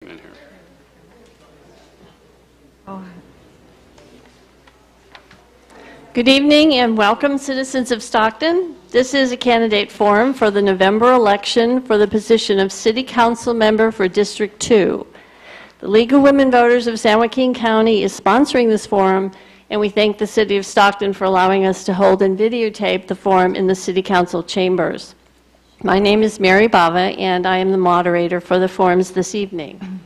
in here. Good evening and welcome, citizens of Stockton. This is a candidate forum for the November election for the position of City Council Member for District 2. The League of Women Voters of San Joaquin County is sponsoring this forum, and we thank the City of Stockton for allowing us to hold and videotape the forum in the City Council chambers. My name is Mary Bava, and I am the moderator for the forums this evening.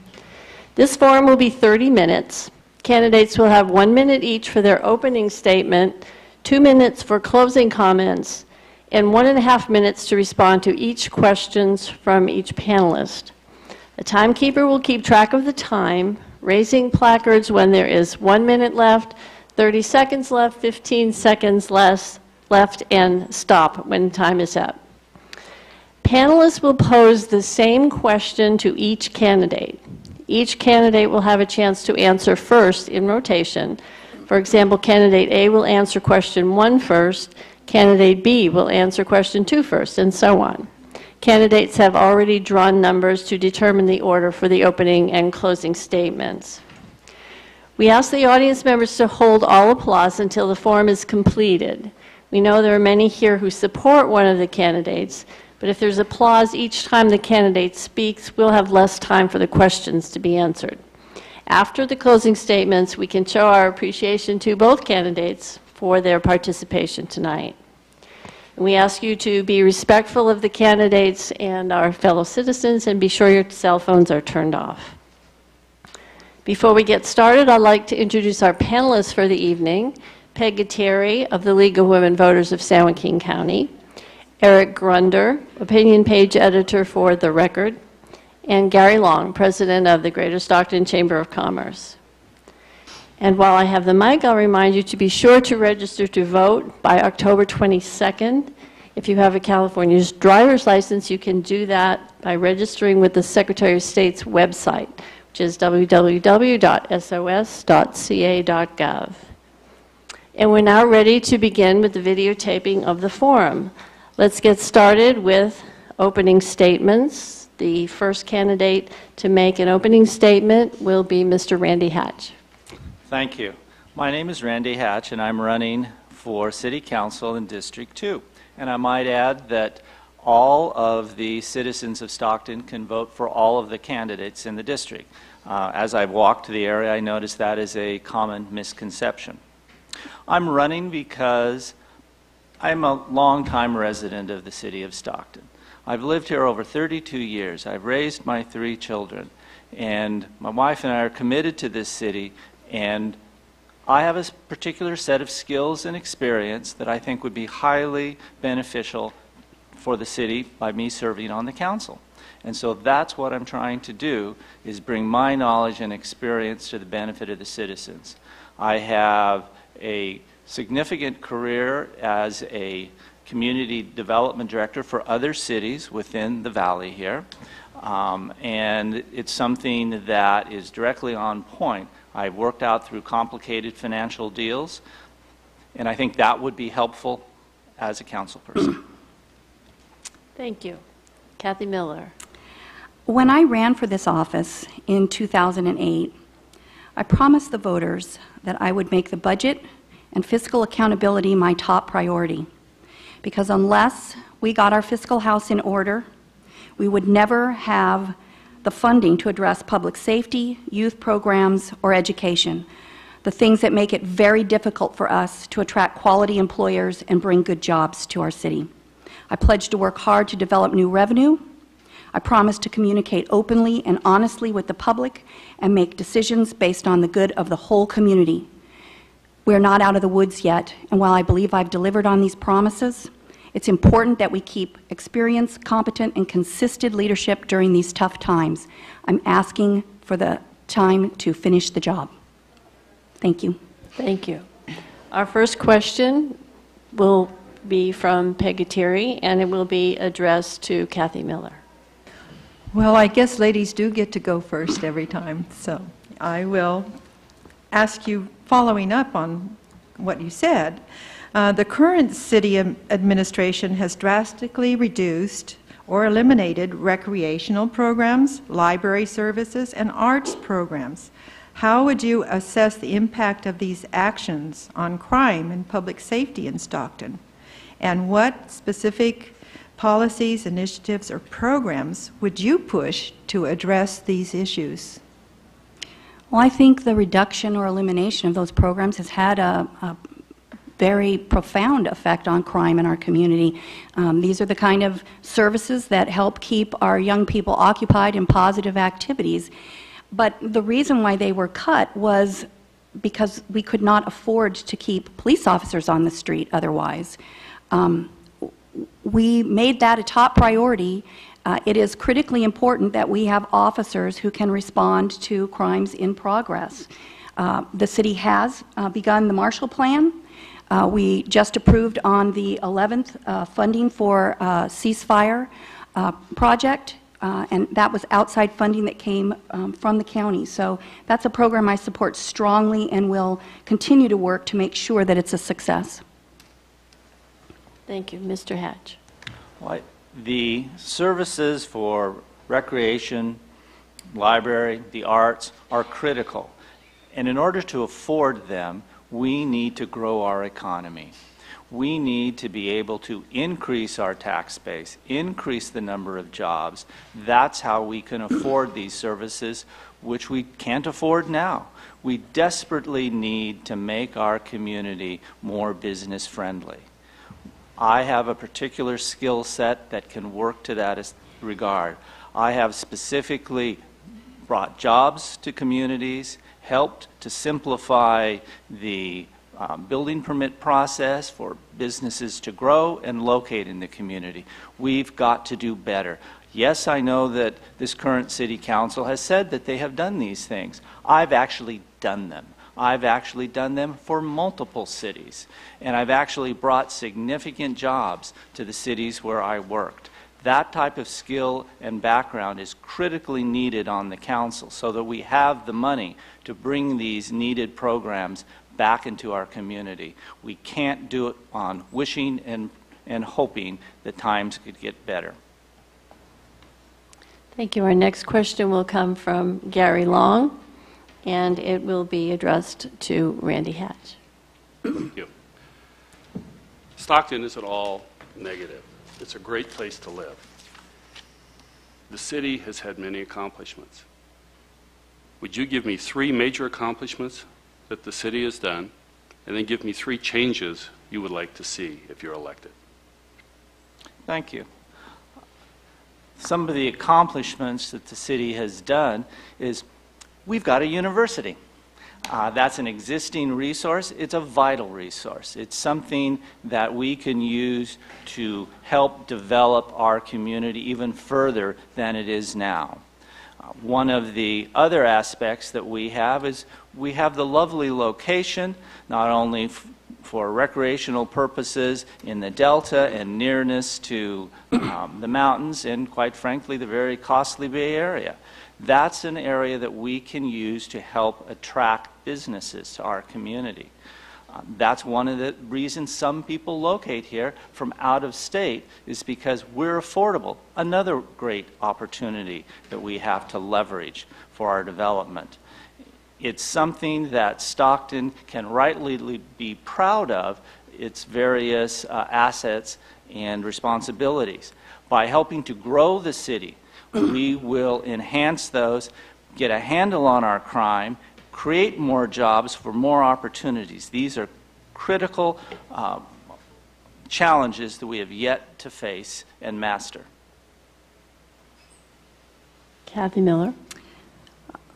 This forum will be 30 minutes. Candidates will have 1 minute each for their opening statement, 2 minutes for closing comments, and 1.5 minutes to respond to each questions from each panelist. The timekeeper will keep track of the time, raising placards when there is 1 minute left, 30 seconds left, 15 seconds left, and stop when time is up. Panelists will pose the same question to each candidate. Each candidate will have a chance to answer first in rotation. For example, candidate A will answer question 1 first, candidate B will answer question 2 first, and so on. Candidates have already drawn numbers to determine the order for the opening and closing statements. We ask the audience members to hold all applause until the forum is completed. We know there are many here who support one of the candidates, but if there's applause each time the candidate speaks, we'll have less time for the questions to be answered. After the closing statements, we can show our appreciation to both candidates for their participation tonight. And we ask you to be respectful of the candidates and our fellow citizens, and be sure your cell phones are turned off. Before we get started, I'd like to introduce our panelists for the evening: Peg Gutierrez of the League of Women Voters of San Joaquin County, Eric Grunder, opinion page editor for The Record, and Gary Long, president of the Greater Stockton Chamber of Commerce. And while I have the mic, I'll remind you to be sure to register to vote by October 22nd. If you have a California driver's license, you can do that by registering with the Secretary of State's website, which is www.sos.ca.gov. And we're now ready to begin with the videotaping of the forum. Let's get started with opening statements. The first candidate to make an opening statement will be Mr. Randy Hatch. Thank you. My name is Randy Hatch, and I'm running for City Council in District 2. And I might add that all of the citizens of Stockton can vote for all of the candidates in the district. As I've walked the area, I noticed that is a common misconception. I'm running because I'm a longtime resident of the city of Stockton. I've lived here over 32 years. I've raised my 3 children, and my wife and I are committed to this city, and I have a particular set of skills and experience that I think would be highly beneficial for the city by me serving on the council. And so that's what I'm trying to do, is bring my knowledge and experience to the benefit of the citizens. I have a significant career as a community development director for other cities within the valley here, and it's something that is directly on point. I've worked out through complicated financial deals, and I think that would be helpful as a council person. Thank you. Kathy Miller. When I ran for this office in 2008, I promised the voters that I would make the budget and fiscal accountability my top priority, because unless we got our fiscal house in order, we would never have the funding to address public safety, youth programs, or education, the things that make it very difficult for us to attract quality employers and bring good jobs to our city. I pledged to work hard to develop new revenue. I promised to communicate openly and honestly with the public and make decisions based on the good of the whole community. We're not out of the woods yet, and while I believe I've delivered on these promises, it's important that we keep experienced, competent, and consistent leadership during these tough times. I'm asking for the time to finish the job. Thank you. Thank you. Our first question will be from Peg Gutierrez, and it will be addressed to Kathy Miller. Well, I guess ladies do get to go first every time, so I will ask you, following up on what you said, the current city administration has drastically reduced or eliminated recreational programs, library services, and arts programs. How would you assess the impact of these actions on crime and public safety in Stockton? And what specific policies, initiatives, or programs would you push to address these issues? Well, I think the reduction or elimination of those programs has had a very profound effect on crime in our community. These are the kind of services that help keep our young people occupied in positive activities. But the reason why they were cut was because we could not afford to keep police officers on the street otherwise. We made that a top priority. It is critically important that we have officers who can respond to crimes in progress. The city has begun the Marshall Plan. We just approved on the 11th funding for ceasefire project, and that was outside funding that came from the county. So that's a program I support strongly and will continue to work to make sure that it's a success. Thank you. Mr. Hatch. Well, the services for recreation, library, the arts are critical. And in order to afford them, we need to grow our economy. We need to be able to increase our tax base, increase the number of jobs. That's how we can afford these services, which we can't afford now. We desperately need to make our community more business friendly. I have a particular skill set that can work to that regard. I have specifically brought jobs to communities, helped to simplify the building permit process for businesses to grow and locate in the community. We've got to do better. Yes, I know that this current city council has said that they have done these things. I've actually done them. I've actually done them for multiple cities, and I've actually brought significant jobs to the cities where I worked. That type of skill and background is critically needed on the council so that we have the money to bring these needed programs back into our community. We can't do it on wishing and hoping that times could get better. Thank you. Our next question will come from Gary Long, and it will be addressed to Randy Hatch. Thank you. Stockton isn't all negative. It's a great place to live. The city has had many accomplishments. Would you give me 3 major accomplishments that the city has done, and then give me 3 changes you would like to see if you're elected? Thank you. Some of the accomplishments that the city has done is we've got a university. That's an existing resource. It's a vital resource. It's something that we can use to help develop our community even further than it is now. One of the other aspects that we have is we have the lovely location, not only for recreational purposes in the Delta and nearness to the mountains and, quite frankly, the very costly Bay Area. That's an area that we can use to help attract businesses to our community. That's one of the reasons some people locate here from out of state, is because we're affordable. Another great opportunity that we have to leverage for our development. It's something that Stockton can rightly be proud of, its various assets and responsibilities. By helping to grow the city, we will enhance those, get a handle on our crime, create more jobs for more opportunities. These are critical challenges that we have yet to face and master. Kathy Miller.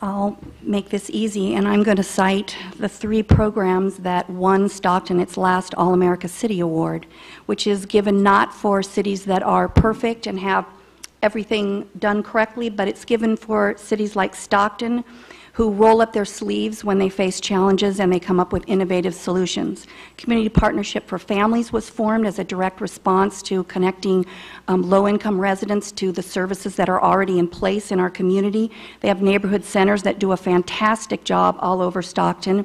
I'll make this easy, and I'm going to cite the 3 programs that won Stockton its last All-America City Award, which is given not for cities that are perfect and have everything done correctly, but it's given for cities like Stockton, who roll up their sleeves when they face challenges and they come up with innovative solutions. Community Partnership for Families was formed as a direct response to connecting low-income residents to the services that are already in place in our community. They have neighborhood centers that do a fantastic job all over Stockton.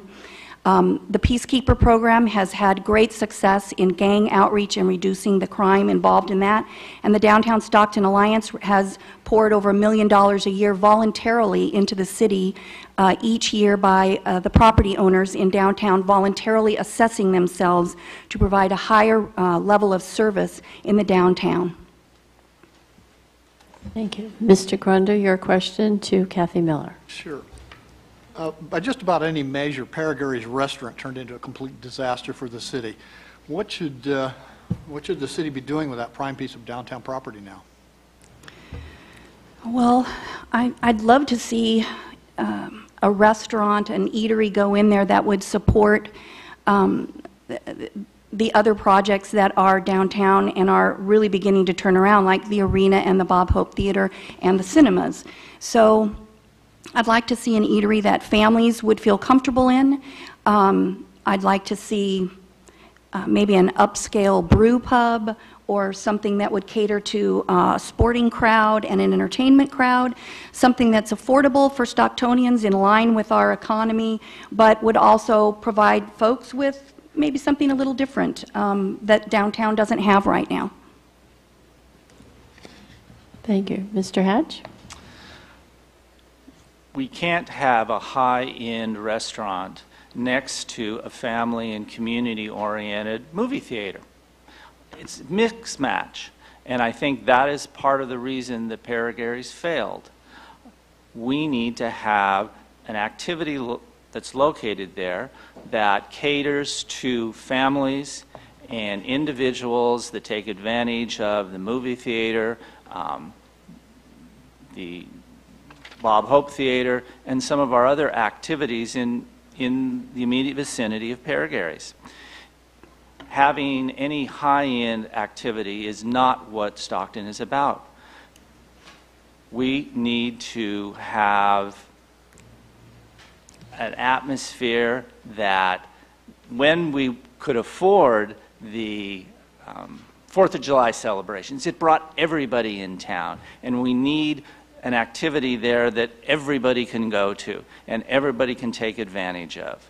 The Peacekeeper program has had great success in gang outreach and reducing the crime involved in that, and the Downtown Stockton Alliance has poured over $1 million a year voluntarily into the city each year by the property owners in downtown voluntarily assessing themselves to provide a higher level of service in the downtown. Thank you. Mr. Grunder, your question to Kathy Miller. Sure. By just about any measure, Paragary's restaurant turned into a complete disaster for the city. What should the city be doing with that prime piece of downtown property now? Well, I'd love to see a restaurant, an eatery go in there that would support the other projects that are downtown and are really beginning to turn around, like the arena and the Bob Hope Theater and the cinemas. So I'd like to see an eatery that families would feel comfortable in. I'd like to see maybe an upscale brew pub or something that would cater to a sporting crowd and an entertainment crowd, something that's affordable for Stocktonians in line with our economy, but would also provide folks with maybe something a little different that downtown doesn't have right now. Thank you. Mr. Hatch? We can't have a high-end restaurant next to a family and community-oriented movie theater. It's a mix match, and I think that is part of the reason that Paragary's failed. We need to have an activity that's located there that caters to families and individuals that take advantage of the movie theater, the Bob Hope Theater, and some of our other activities in the immediate vicinity of Paragary's. Having any high-end activity is not what Stockton is about. We need to have an atmosphere that, when we could afford the 4th of July celebrations, it brought everybody in town, and we need an activity there that everybody can go to and everybody can take advantage of.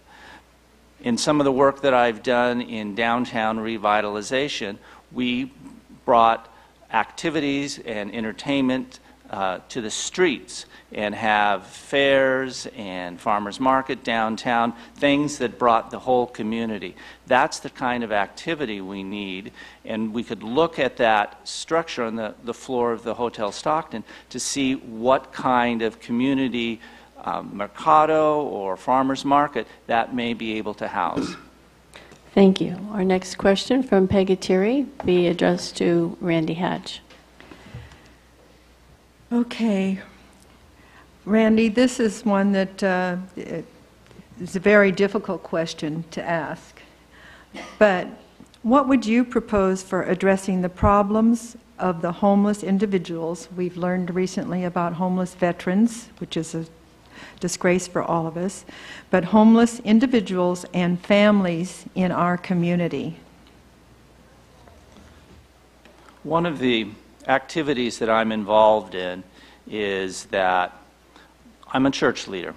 In some of the work that I've done in downtown revitalization, we brought activities and entertainment to the streets and have fairs and farmers market downtown, things that brought the whole community. That's the kind of activity we need, and we could look at that structure on the floor of the Hotel Stockton to see what kind of community mercado or farmers market that may be able to house. Thank you. Our next question from Pegatiri be addressed to Randy Hatch. Okay. Randy, this is one that is a very difficult question to ask. But what would you propose for addressing the problems of the homeless individuals? We've learned recently about homeless veterans, which is a disgrace for all of us, but homeless individuals and families in our community. One of the activities that I'm involved in is that I'm a church leader,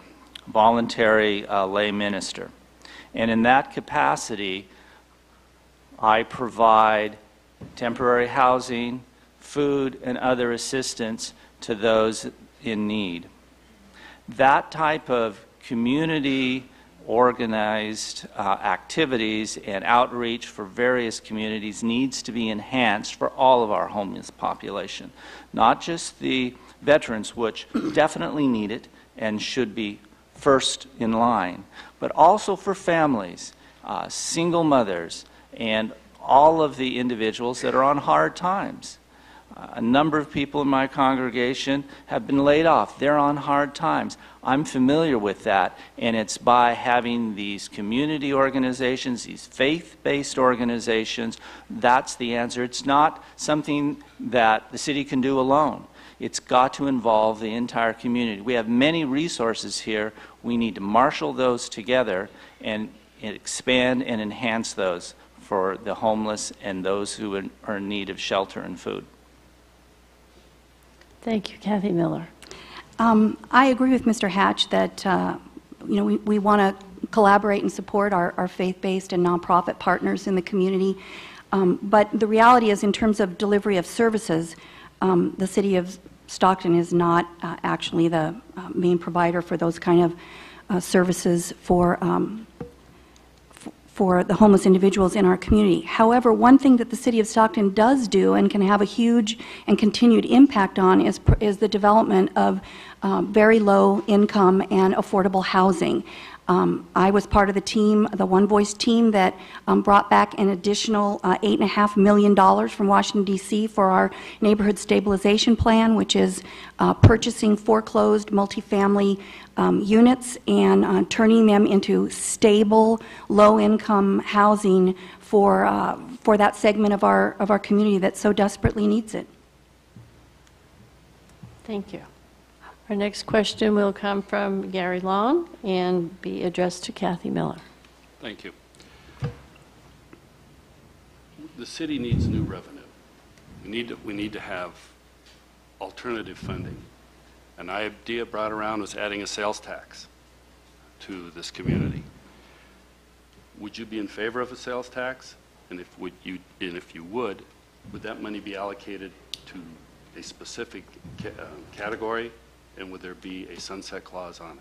voluntary lay minister, and in that capacity I provide temporary housing, food, and other assistance to those in need. That type of community organized activities and outreach for various communities needs to be enhanced for all of our homeless population, not just the veterans, which definitely need it and should be first in line, but also for families, single mothers, and all of the individuals that are on hard times. A number of people in my congregation have been laid off. They're on hard times. I'm familiar with that, and it's by having these community organizations, these faith-based organizations, that's the answer. It's not something that the city can do alone. It's got to involve the entire community. We have many resources here. We need to marshal those together and expand and enhance those for the homeless and those who are in need of shelter and food. Thank you. Kathy Miller. I agree with Mr. Hatch that we want to collaborate and support our faith-based and nonprofit partners in the community. But the reality is, in terms of delivery of services, the City of Stockton is not actually the main provider for those kind of services for the homeless individuals in our community. However, one thing that the City of Stockton does do and can have a huge and continued impact on is the development of very low income and affordable housing. I was part of the team, the One Voice team, that brought back an additional $8.5 million from Washington, D.C. for our neighborhood stabilization plan, which is purchasing foreclosed multifamily units and turning them into stable, low-income housing for that segment of our community that so desperately needs it. Thank you. Our next question will come from Gary Long and be addressed to Kathy Miller. Thank you. The city needs new revenue. We need to have alternative funding. An idea brought around was adding a sales tax to this community. Would you be in favor of a sales tax? And if you would that money be allocated to a specific category? And would there be a sunset clause on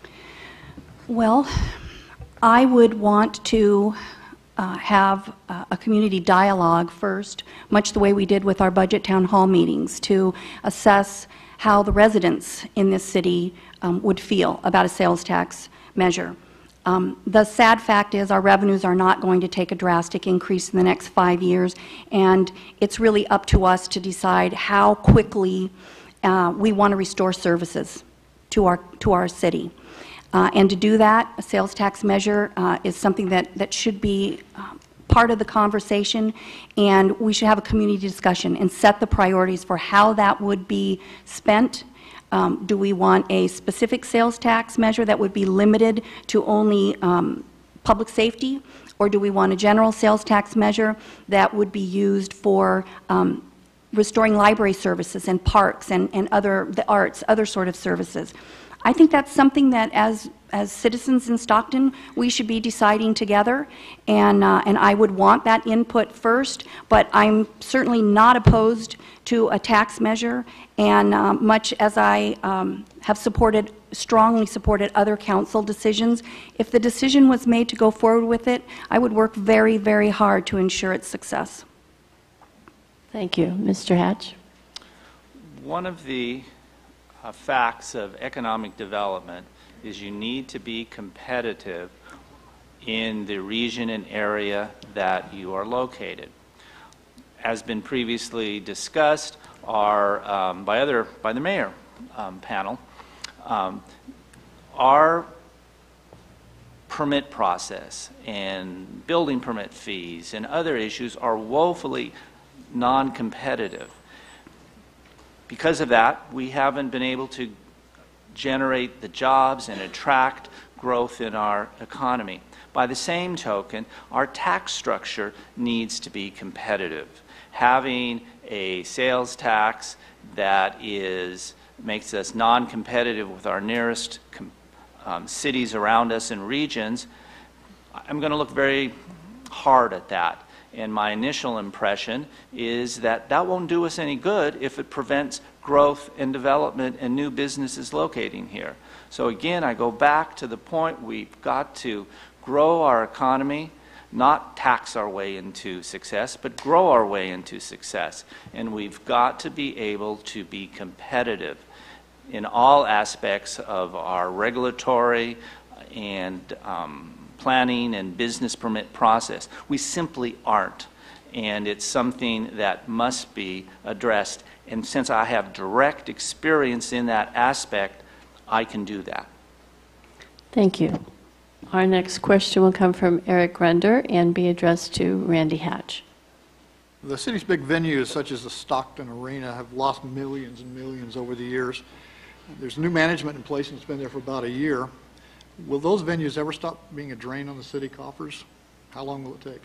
it? Well, I would want to have a community dialogue first, much the way we did with our budget town hall meetings, to assess how the residents in this city would feel about a sales tax measure. The sad fact is our revenues are not going to take a drastic increase in the next 5 years, and it's really up to us to decide how quickly we want to restore services to our city. And to do that, a sales tax measure is something that should be part of the conversation, and we should have a community discussion and set the priorities for how that would be spent. Do we want a specific sales tax measure that would be limited to only public safety, or do we want a general sales tax measure that would be used for restoring library services and parks and the arts, other sort of services? I think that's something that as citizens in Stockton, we should be deciding together, and I would want that input first, but I'm certainly not opposed to a tax measure, and much as I have strongly supported other council decisions, if the decision was made to go forward with it, I would work very, very hard to ensure its success. Thank you. Mr. Hatch. One of the facts of economic development is you need to be competitive in the region and area that you are located. As been previously discussed by the mayor panel, our permit process and building permit fees and other issues are woefully non-competitive. Because of that, we haven't been able to generate the jobs and attract growth in our economy. By the same token, our tax structure needs to be competitive. Having a sales tax that makes us non-competitive with our nearest cities around us and regions, I'm going to look very hard at that. And my initial impression is that won't do us any good if it prevents growth and development and new businesses locating here. So again, I go back to the point we've got to grow our economy, not tax our way into success, but grow our way into success. And we've got to be able to be competitive in all aspects of our regulatory and planning and business permit process. We simply aren't, and it's something that must be addressed. And since I have direct experience in that aspect, I can do that. Thank you. Our next question will come from Eric Grunder and be addressed to Randy Hatch. The city's big venues, such as the Stockton Arena, have lost millions and millions over the years. There's new management in place, and it's been there for about a year. Will those venues ever stop being a drain on the city coffers? How long will it take?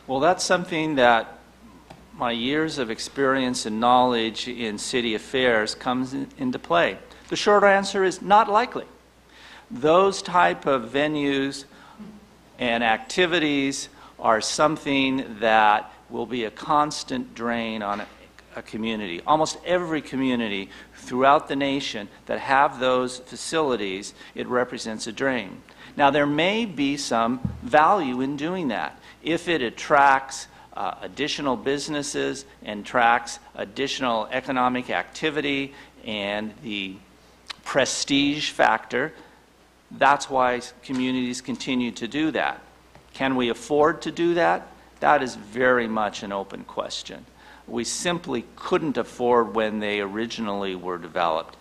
Well, that's something that my years of experience and knowledge in city affairs comes into play. The short answer is not likely. Those type of venues and activities are something that will be a constant drain on a community. Almost every community throughout the nation that have those facilities, it represents a drain. Now, there may be some value in doing that. If it attracts additional businesses and attracts additional economic activity and the prestige factor, that's why communities continue to do that. Can we afford to do that? That is very much an open question. We simply couldn't afford when they originally were developed.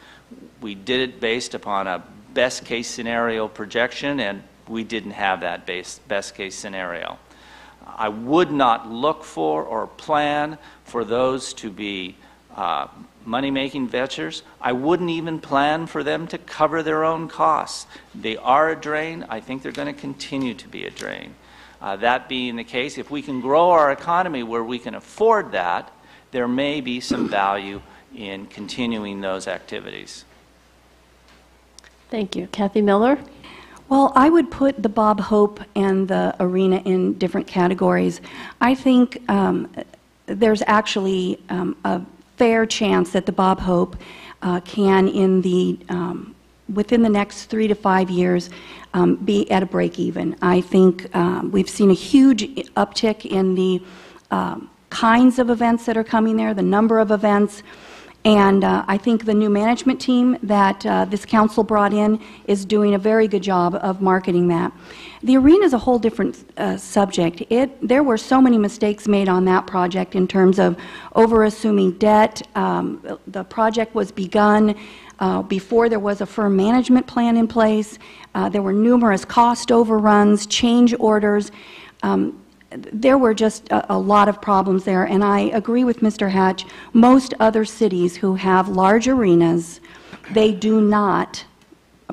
We did it based upon a best case scenario projection, and we didn't have that best case scenario. I would not look for or plan for those to be money-making ventures. I wouldn't even plan for them to cover their own costs. They are a drain. I think they're going to continue to be a drain. That being the case, if we can grow our economy where we can afford that, there may be some value in continuing those activities. Thank you. Kathy Miller? Well, I would put the Bob Hope and the arena in different categories. I think there's actually a fair chance that the Bob Hope can, within the next 3 to 5 years, be at a break even. I think we've seen a huge uptick in the kinds of events that are coming there, the number of events, and I think the new management team that this council brought in is doing a very good job of marketing that. The arena is a whole different subject. There were so many mistakes made on that project in terms of over-assuming debt. The project was begun before there was a firm management plan in place. There were numerous cost overruns, change orders. There were just a lot of problems there, and I agree with Mr. Hatch. Most other cities who have large arenas, they do not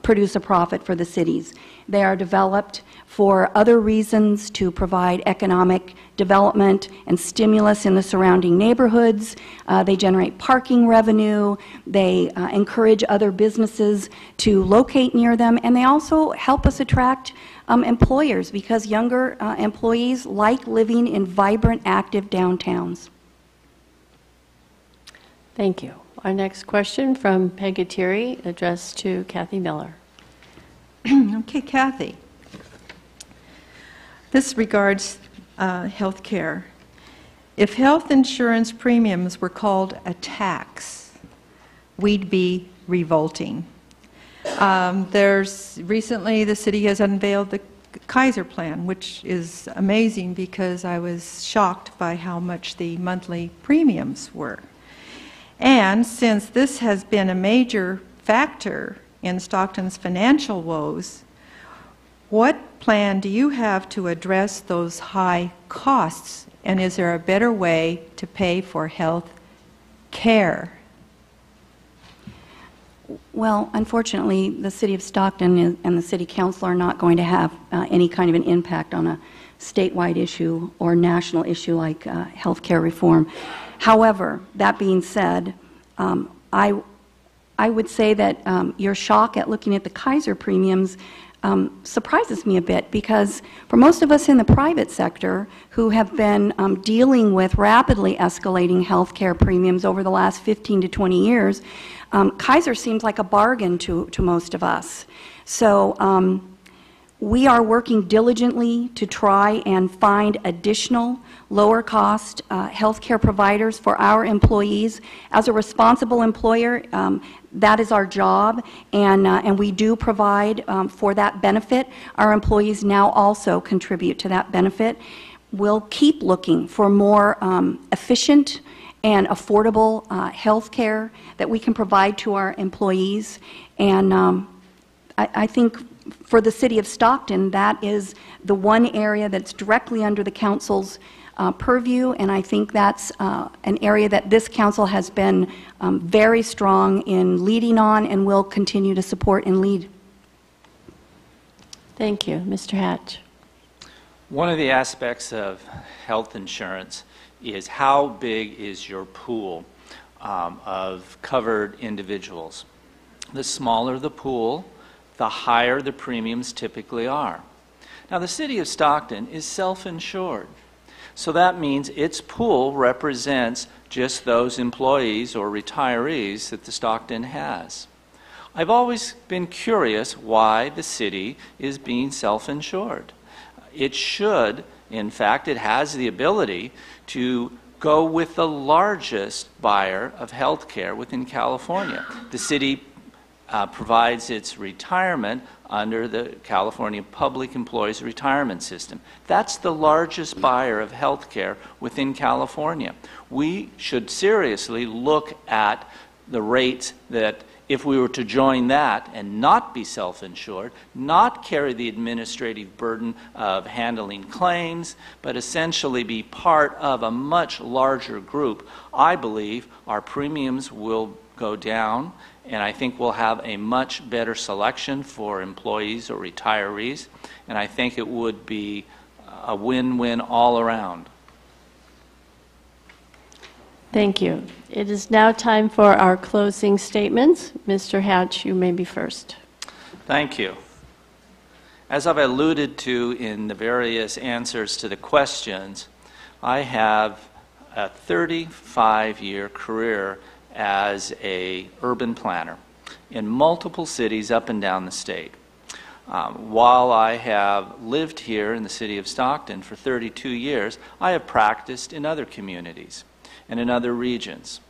produce a profit for the cities. They are developed for other reasons, to provide economic development and stimulus in the surrounding neighborhoods. They generate parking revenue. They encourage other businesses to locate near them, and they also help us attract employers, because younger employees like living in vibrant, active downtowns. Thank you. Our next question from Peggy Thierry, addressed to Kathy Miller. Okay, Kathy. This regards health care. If health insurance premiums were called a tax, we'd be revolting. Recently the city has unveiled the Kaiser plan, which is amazing because I was shocked by how much the monthly premiums were. And since this has been a major factor in Stockton's financial woes, what plan do you have to address those high costs? And is there a better way to pay for health care? Well, unfortunately, the City of Stockton and the City Council are not going to have any kind of an impact on a statewide issue or national issue like health care reform. However, that being said, I would say that your shock at looking at the Kaiser premiums surprises me a bit, because for most of us in the private sector who have been dealing with rapidly escalating health care premiums over the last 15 to 20 years, Kaiser seems like a bargain to most of us. So we are working diligently to try and find additional lower cost health care providers for our employees. As a responsible employer, that is our job, and we do provide for that benefit. Our employees now also contribute to that benefit. We'll keep looking for more efficient and affordable health care that we can provide to our employees. And I think for the City of Stockton, that is the one area that's directly under the Council's purview, and I think that's an area that this Council has been very strong in leading on and will continue to support and lead. Thank you. Mr. Hatch. One of the aspects of health insurance is how big is your pool of covered individuals. The smaller the pool, the higher the premiums typically are. Now, the city of Stockton is self-insured, so that means its pool represents just those employees or retirees that the Stockton has. I've always been curious why the city is being self-insured. It should, in fact, it has the ability to go with the largest buyer of health care within California. The city provides its retirement under the California Public Employees Retirement System. That's the largest buyer of health care within California. We should seriously look at the rates that, if we were to join that and not be self-insured, not carry the administrative burden of handling claims, but essentially be part of a much larger group, I believe our premiums will go down, and I think we'll have a much better selection for employees or retirees, and I think it would be a win-win all around. Thank you. It is now time for our closing statements. Mr. Hatch, you may be first. Thank you. As I've alluded to in the various answers to the questions, I have a 35-year career as an urban planner in multiple cities up and down the state. While I have lived here in the city of Stockton for 32 years, I have practiced in other communities and in other regions.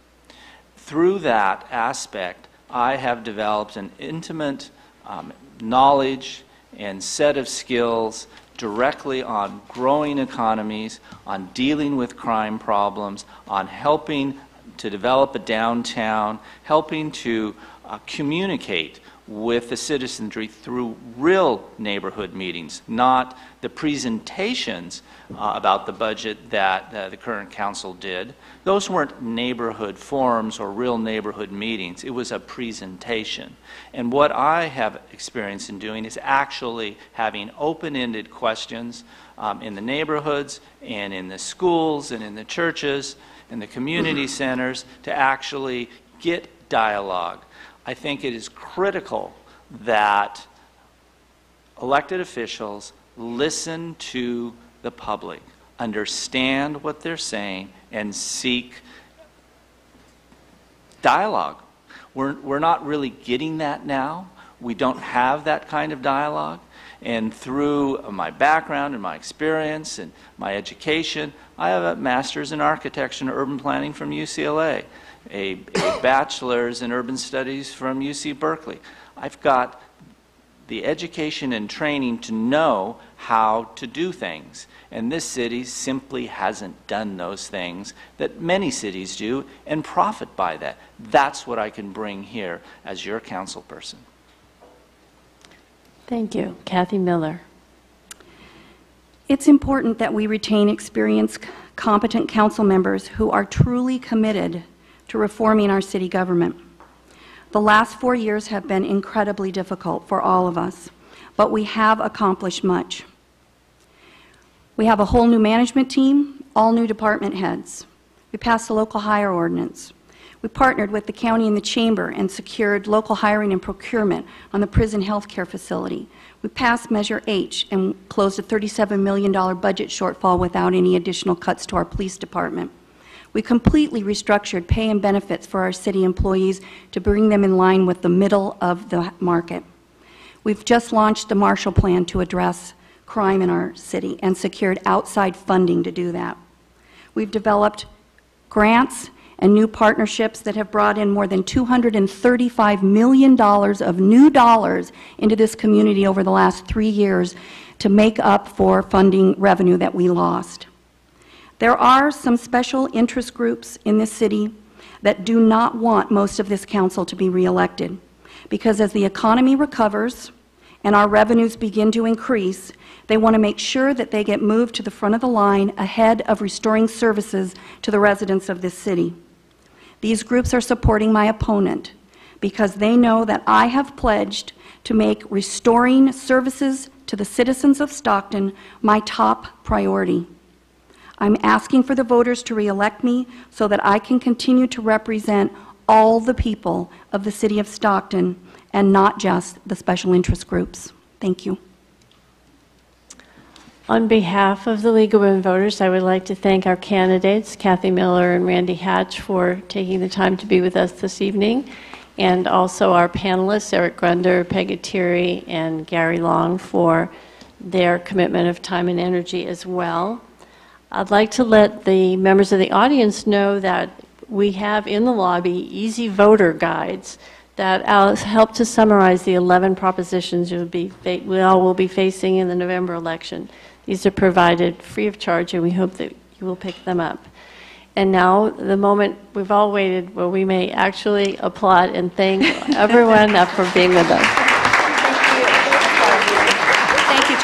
Through that aspect, I have developed an intimate knowledge and set of skills directly on growing economies, on dealing with crime problems, on helping to develop a downtown, helping to communicate with the citizenry through real neighborhood meetings, not the presentations about the budget that the current council did. Those weren't neighborhood forums or real neighborhood meetings. It was a presentation. And what I have experience in doing is actually having open-ended questions in the neighborhoods and in the schools and in the churches and the community centers to actually get dialogue. I think it is critical that elected officials listen to the public, understand what they're saying, and seek dialogue. We're not really getting that now. We don't have that kind of dialogue. And through my background and my experience and my education, I have a master's in architecture and urban planning from UCLA, a bachelor's in urban studies from UC Berkeley. I've got the education and training to know how to do things. And this city simply hasn't done those things that many cities do and profit by that. That's what I can bring here as your council person. Thank you. Kathy Miller. It's important that we retain experienced, competent council members who are truly committed to reforming our city government. The last 4 years have been incredibly difficult for all of us, but we have accomplished much. We have a whole new management team, all new department heads. We passed the local hire ordinance. We partnered with the county and the chamber and secured local hiring and procurement on the prison health care facility. We passed Measure H and closed a $37 million budget shortfall without any additional cuts to our police department. We completely restructured pay and benefits for our city employees to bring them in line with the middle of the market. We've just launched the Marshall Plan to address crime in our city and secured outside funding to do that. We've developed grants and new partnerships that have brought in more than $235 million of new dollars into this community over the last 3 years to make up for funding revenue that we lost. There are some special interest groups in this city that do not want most of this council to be reelected, because as the economy recovers and our revenues begin to increase, they want to make sure that they get moved to the front of the line ahead of restoring services to the residents of this city. These groups are supporting my opponent because they know that I have pledged to make restoring services to the citizens of Stockton my top priority. I'm asking for the voters to re-elect me so that I can continue to represent all the people of the city of Stockton and not just the special interest groups. Thank you. On behalf of the League of Women Voters, I would like to thank our candidates, Kathy Miller and Randy Hatch, for taking the time to be with us this evening, and also our panelists, Eric Grunder, Peggy Thierry, and Gary Long, for their commitment of time and energy as well. I'd like to let the members of the audience know that we have in the lobby easy voter guides that help to summarize the 11 propositions we all will be facing in the November election. These are provided free of charge, and we hope that you will pick them up. And now, the moment we've all waited where we may actually applaud and thank everyone for being with us.